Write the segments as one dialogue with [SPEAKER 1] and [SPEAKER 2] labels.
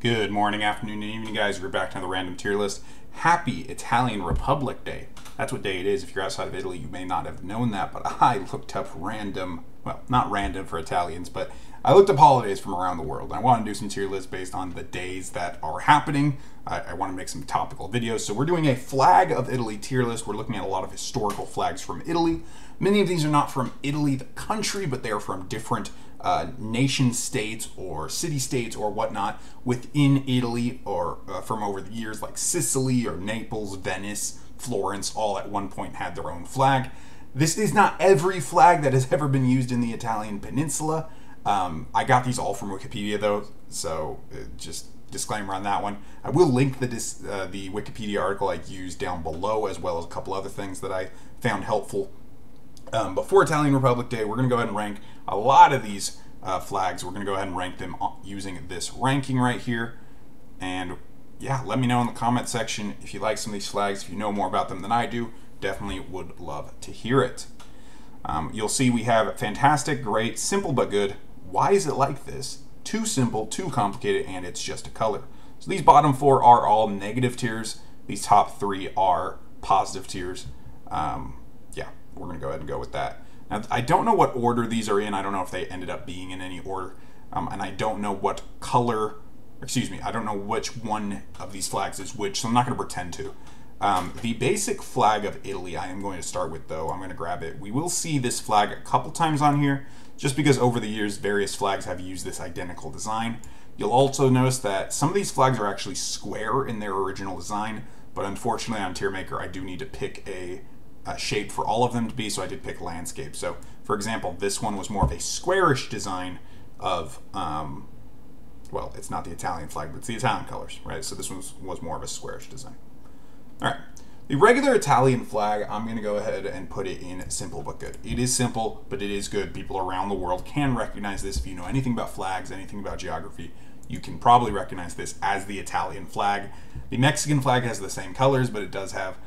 [SPEAKER 1] Good morning, afternoon, and evening, guys. We're back to another random tier list. Happy Italian Republic Day. That's what day it is. If you're outside of Italy, you may not have known that, but I looked up random, well, not random for Italians, but I looked up holidays from around the world. I want to do some tier lists based on the days that are happening. I want to make some topical videos. So we're doing a flag of Italy tier list. We're looking at a lot of historical flags from Italy. Many of these are not from Italy, the country, but they are from different nation states or city states or whatnot within Italy, or from over the years, like Sicily or Naples, Venice, Florence, all at one point had their own flag. This is not every flag that has ever been used in the Italian peninsula. I got these all from Wikipedia though, so just disclaimer on that one. I will link the Wikipedia article I used down below, as well as a couple other things that I found helpful. But for Italian Republic Day, we're going to go ahead and rank a lot of these flags. We're going to go ahead and rank them using this ranking right here. And yeah, let me know in the comment section if you like some of these flags, if you know more about them than I do. Definitely would love to hear it. You'll see we have fantastic, great, simple but good. Why is it like this? Too simple, too complicated, and it's just a color. So these bottom four are all negative tiers. These top three are positive tiers. Yeah, we're going to go ahead and go with that. Now, I don't know what order these are in. I don't know if they ended up being in any order. And I don't know what color, excuse me, I don't know which one of these flags is which, so I'm not going to pretend to. The basic flag of Italy I am going to start with, though. I'm going to grab it. We will see this flag a couple times on here, just because over the years various flags have used this identical design. You'll also notice that some of these flags are actually square in their original design, but unfortunately on TierMaker I do need to pick a shape for all of them to be, so I did pick landscape. So for example, this one was more of a squarish design of, well, it's not the Italian flag, but it's the Italian colors, right? So this one was more of a squarish design. All right. The regular Italian flag, I'm going to go ahead and put it in simple but good. It is simple, but it is good. People around the world can recognize this. If you know anything about flags, anything about geography, you can probably recognize this as the Italian flag. The Mexican flag has the same colors, but it does have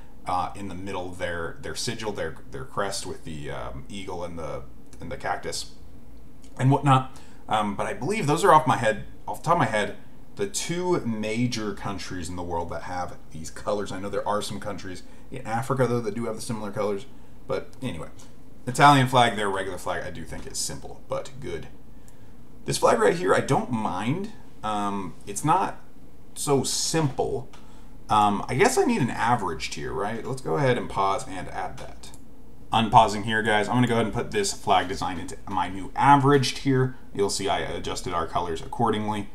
[SPEAKER 1] in the middle their sigil, their crest with the eagle and the cactus and whatnot. But I believe those are off the top of my head, the two major countries in the world that have these colors. I know there are some countries in Africa, though, that do have the similar colors. But anyway, Italian flag, their regular flag, I do think is simple but good. This flag right here, I don't mind. It's not so simple. I guess I need an average tier, right? Let's go ahead and pause and add that. Unpausing here, guys. I'm going to go ahead and put this flag design into my new average tier. You'll see I adjusted our colors accordingly.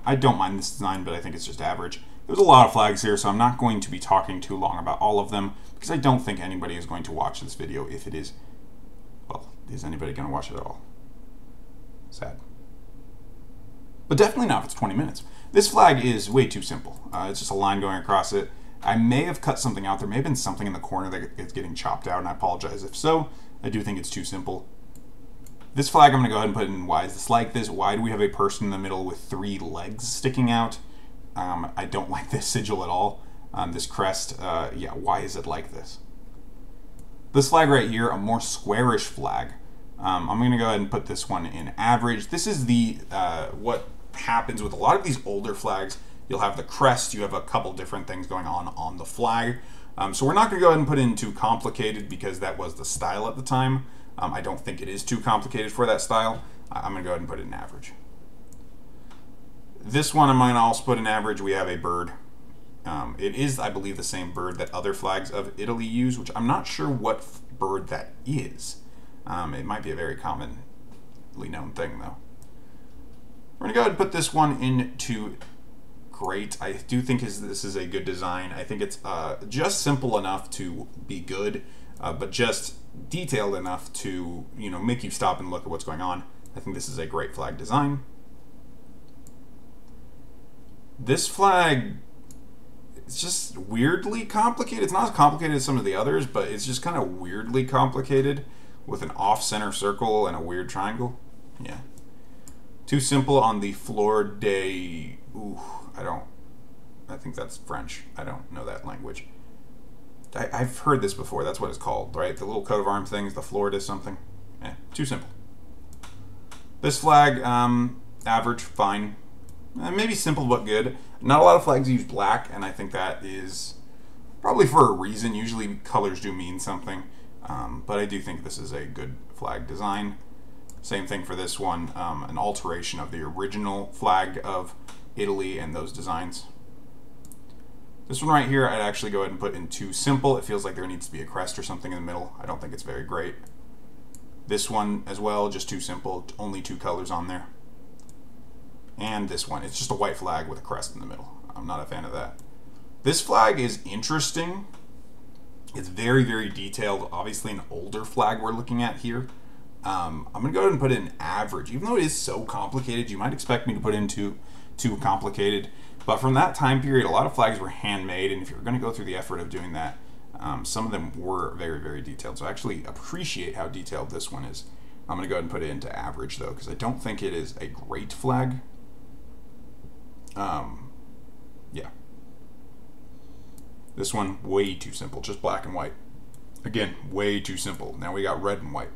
[SPEAKER 1] I don't mind this design, but I think it's just average. There's a lot of flags here, so I'm not going to be talking too long about all of them, because I don't think anybody is going to watch this video. If it is, well, is anybody going to watch it at all? Sad. But definitely not if it's 20 minutes. This flag is way too simple. It's just a line going across it. I may have cut something out. There may have been something in the corner that is getting chopped out, and I apologize if so. I do think it's too simple. This flag I'm going to go ahead and put in why is this like this? Why do we have a person in the middle with 3 legs sticking out? I don't like this sigil at all. This crest, yeah, why is it like this? This flag right here, a more squarish flag. I'm going to go ahead and put this one in average. This is the what happens with a lot of these older flags. You'll have the crest, you have a couple different things going on the flag. So we're not going to go ahead and put it in too complicated, because that was the style at the time. I don't think it is too complicated for that style. I'm going to go ahead and put it in average. This one I'm going to also put in average. We have a bird. It is, I believe, the same bird that other flags of Italy use, which I'm not sure what bird that is. It might be a very commonly known thing, though. We're going to go ahead and put this one into great. I do think this is a good design. I think it's just simple enough to be good, but just detailed enough to, you know, make you stop and look at what's going on. I think this is a great flag design. This flag, it's just weirdly complicated. It's not as complicated as some of the others, but it's just kind of weirdly complicated with an off-center circle and a weird triangle. Yeah. Too simple on the Fleur de... Ooh, I think that's French. I don't know that language. I've heard this before. That's what it's called, right? The little coat of arms things, the Florida something. Too simple. This flag, average, fine. maybe simple but good. Not a lot of flags use black, and I think that is probably for a reason. Usually colors do mean something, but I do think this is a good flag design. Same thing for this one, an alteration of the original flag of Italy and those designs. This one right here, I'd actually go ahead and put in too simple. It feels like there needs to be a crest or something in the middle. I don't think it's very great. This one as well, just too simple, only 2 colors on there. And this one, it's just a white flag with a crest in the middle. I'm not a fan of that. This flag is interesting. It's very, very detailed. Obviously an older flag we're looking at here. I'm gonna go ahead and put in average. Even though it is so complicated, you might expect me to put in too complicated. But from that time period, a lot of flags were handmade, and if you're gonna go through the effort of doing that, some of them were very, very detailed. So I actually appreciate how detailed this one is. I'm gonna go ahead and put it into average though, because I don't think it is a great flag. Yeah. This one, way too simple, just black and white. Again, way too simple. Now we got red and white.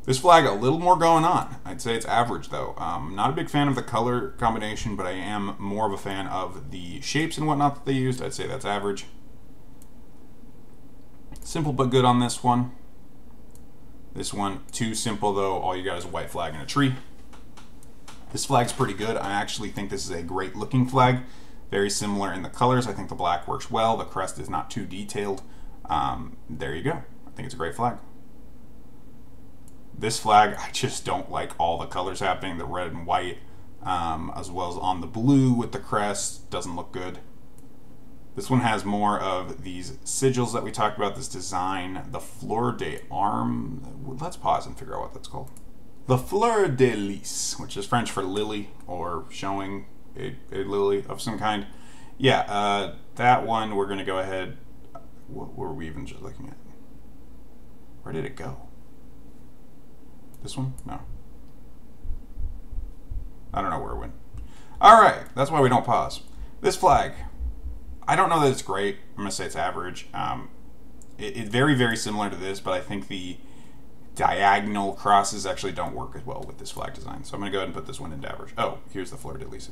[SPEAKER 1] This flag, a little more going on. I'd say it's average though. Not a big fan of the color combination, but I am more of a fan of the shapes and whatnot that they used. I'd say that's average. Simple but good on this one. This one, too simple though. All you got is a white flag and a tree. This flag's pretty good. I actually think this is a great looking flag. Very similar in the colors. I think the black works well. The crest is not too detailed. There you go. I think it's a great flag. This flag, I just don't like all the colors happening, the red and white, as well as on the blue with the crest. Doesn't look good. This one has more of these sigils that we talked about, this design, the fleur de arme. Let's pause and figure out what that's called. The fleur de lis, which is French for lily, or showing a lily of some kind. Yeah, that one we're going to go ahead. What were we even just looking at? Where did it go? This one? No. I don't know where it went. Alright, that's why we don't pause. This flag, I don't know that it's great. I'm going to say it's average. It's very, very similar to this, but I think the diagonal crosses actually don't work as well with this flag design. So I'm going to go ahead and put this one into average. Oh, here's the fleur de lis.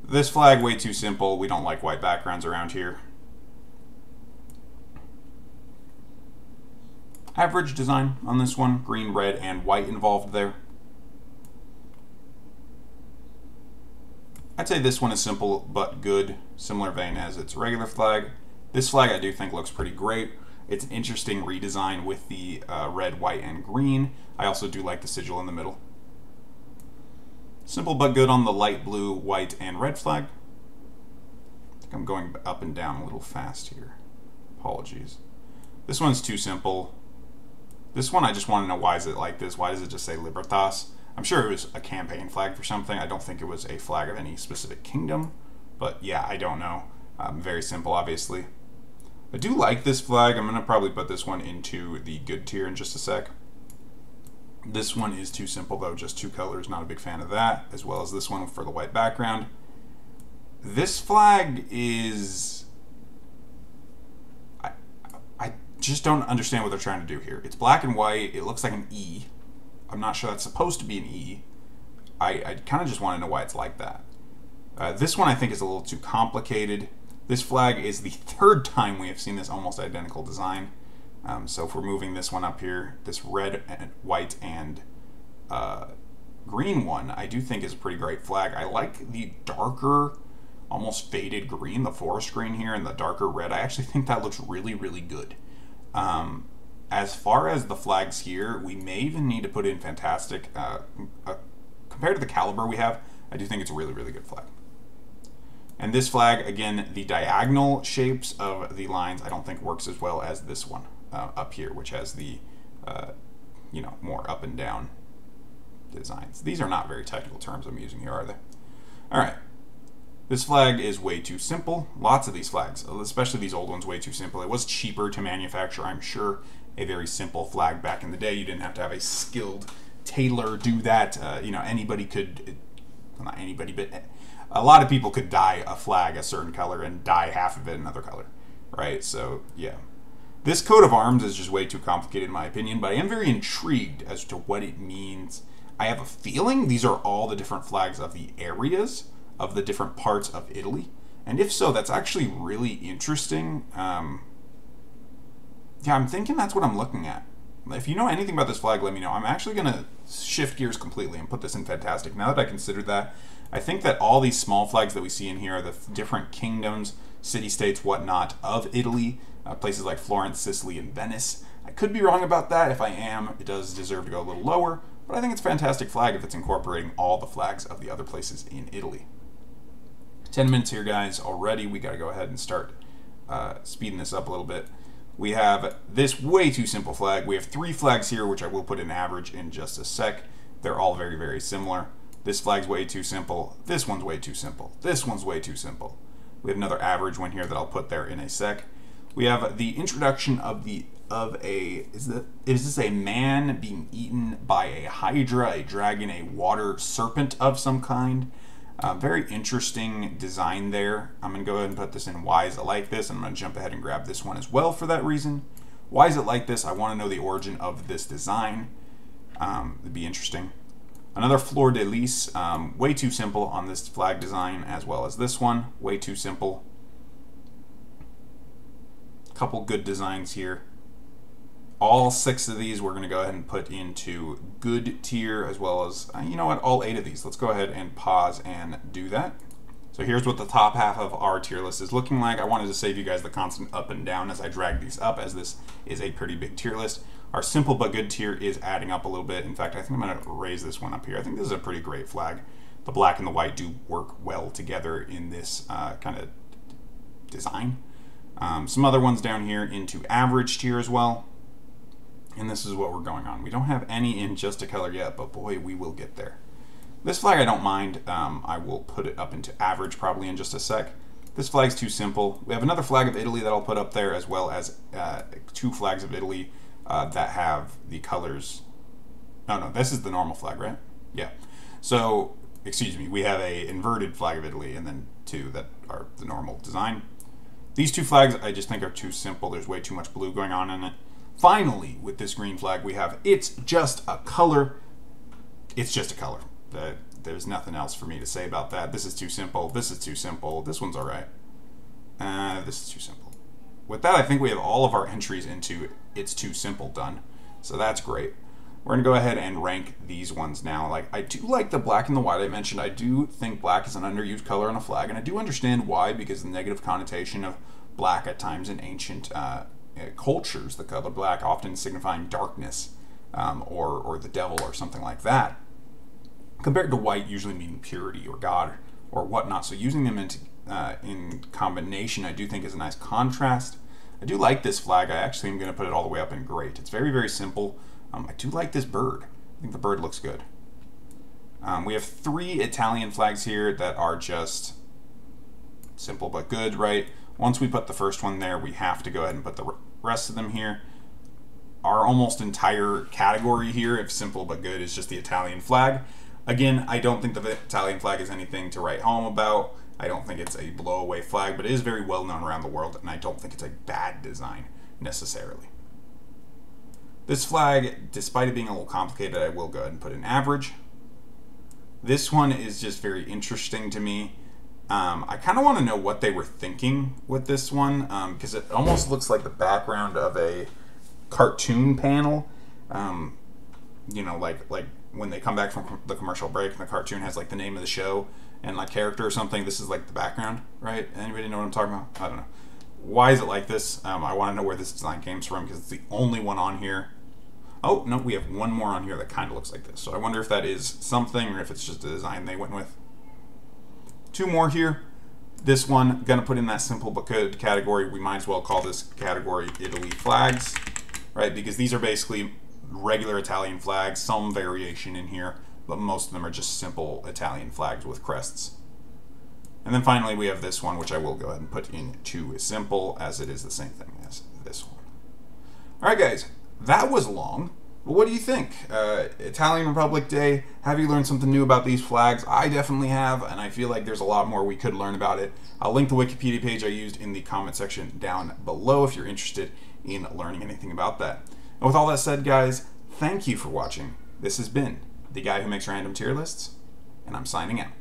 [SPEAKER 1] This flag, way too simple. We don't like white backgrounds around here. Average design on this one. Green, red, and white involved there. I'd say this one is simple but good. Similar vein as its regular flag. This flag I do think looks pretty great. It's an interesting redesign with the red, white, and green. I also do like the sigil in the middle. Simple but good on the light blue, white, and red flag. I think I'm going up and down a little fast here. Apologies. This one's too simple. This one, I just want to know, why is it like this? Why does it just say Libertas? I'm sure it was a campaign flag for something. I don't think it was a flag of any specific kingdom. But yeah, I don't know. Very simple, obviously. I do like this flag. I'm going to probably put this one into the good tier in just a sec. This one is too simple, though. Just 2 colors. Not a big fan of that. As well as this one for the white background. This flag is... I just don't understand what they're trying to do here. It's black and white. It looks like an E. I'm not sure that's supposed to be an E. I kind of just want to know why it's like that. This one I think is a little too complicated. This flag is the 3rd time we have seen this almost identical design. So if we're moving this one up here, this red and white and green one, I do think is a pretty great flag. I like the darker, almost faded green, the forest green here, and the darker red. I actually think that looks really, really good. As far as the flags here, we may even need to put in fantastic. Compared to the caliber we have, I do think it's a really, really good flag. And this flag, again, the diagonal shapes of the lines I don't think works as well as this one up here, which has the, you know, more up and down designs. These are not very technical terms I'm using here, are they? All right. This flag is way too simple. Lots of these flags, especially these old ones, way too simple. It was cheaper to manufacture, I'm sure, a very simple flag back in the day. You didn't have to have a skilled tailor do that. You know, anybody could, well, not anybody, but a lot of people could dye a flag a certain color and dye half of it another color, right? So, yeah. This coat of arms is just way too complicated in my opinion, but I am very intrigued as to what it means. I have a feeling these are all the different flags of the areas of the different parts of Italy. And if so, that's actually really interesting. Yeah, I'm thinking that's what I'm looking at. If you know anything about this flag, let me know. I'm actually going to shift gears completely and put this in Fantastic. Now that I considered that, I think that all these small flags that we see in here are the different kingdoms, city-states, whatnot of Italy, places like Florence, Sicily, and Venice. I could be wrong about that. If I am, it does deserve to go a little lower, but I think it's a fantastic flag if it's incorporating all the flags of the other places in Italy. 10 minutes here, guys. Already, we got to go ahead and start speeding this up a little bit. We have this way too simple flag. We have 3 flags here, which I will put in average in just a sec. They're all very, very similar. This flag's way too simple. This one's way too simple. This one's way too simple. We have another average one here that I'll put there in a sec. We have the introduction of is this a man being eaten by a hydra, a dragon, a water serpent of some kind? Very interesting design there. I'm going to go ahead and put this in why is it like this. I'm going to jump ahead and grab this one as well for that reason. Why is it like this? I want to know the origin of this design. It'd be interesting. Another fleur de lis, way too simple on this flag design as well as this one. Way too simple. Couple good designs here. All 6 of these we're going to go ahead and put into good tier, as well as, you know what, all 8 of these. Let's go ahead and pause and do that. So here's what the top half of our tier list is looking like. I wanted to save you guys the constant up and down as I drag these up, as this is a pretty big tier list. Our simple but good tier is adding up a little bit. In fact, I think I'm going to raise this one up here. I think this is a pretty great flag. The black and the white do work well together in this kind of design. Some other ones down here into average tier as well. And this is what we're going on. We don't have any in just a color yet, but boy, we will get there. This flag I don't mind. I will put it up into average probably in just a sec. This flag's too simple. We have another flag of Italy that I'll put up there, as well as 2 flags of Italy that have the colors. No, this is the normal flag, right? Yeah. So, excuse me, we have a inverted flag of Italy and then 2 that are the normal design. These 2 flags I just think are too simple. There's way too much blue going on in it. Finally, with this green flag, we have it's just a color. It's just a color. There's nothing else for me to say about that. This is too simple. This is too simple. This one's all right. This is too simple. With that, I think we have all of our entries into it's too simple done. So that's great. We're going to go ahead and rank these ones now. Like, I do like the black and the white I mentioned. I do think black is an underused color on a flag, and I do understand why, because the negative connotation of black at times in ancient cultures, the color black often signifying darkness or the devil or something like that, compared to white usually meaning purity or God or whatnot. So using them in combination, I do think is a nice contrast. I do like this flag. I actually am going to put it all the way up in great. It's very, very simple. I do like this bird. I think the bird looks good. We have 3 Italian flags here that are just simple but good, right? Once we put the first one there, we have to go ahead and put the rest of them here. Our almost entire category here, if simple but good, is just the Italian flag. Again, I don't think the Italian flag is anything to write home about. I don't think it's a blow-away flag, but it is very well known around the world, and I don't think it's a bad design necessarily. This flag, despite it being a little complicated, I will go ahead and put in average. This one is just very interesting to me. I kind of want to know what they were thinking with this one, because it almost looks like the background of a cartoon panel. You know, like when they come back from the commercial break and the cartoon has like the name of the show and like character or something. This is like the background, right? Anybody know what I'm talking about? I don't know. Why is it like this? I want to know where this design came from, because it's the only one on here. Oh, no, we have one more on here that kind of looks like this. So I wonder if that is something or if it's just a design they went with. 2 more here. This one, gonna put in that simple but good category. We might as well call this category Italy flags, right? Because these are basically regular Italian flags, some variation in here, but most of them are just simple Italian flags with crests. And then finally we have this one, which I will go ahead and put into simple, as it is the same thing as this one. All right, guys, that was long. But what do you think? Italian Republic Day, have you learned something new about these flags? I definitely have, and I feel like there's a lot more we could learn about it. I'll link the Wikipedia page I used in the comment section down below if you're interested in learning anything about that. And with all that said, guys, thank you for watching. This has been the guy who makes random tier lists, and I'm signing out.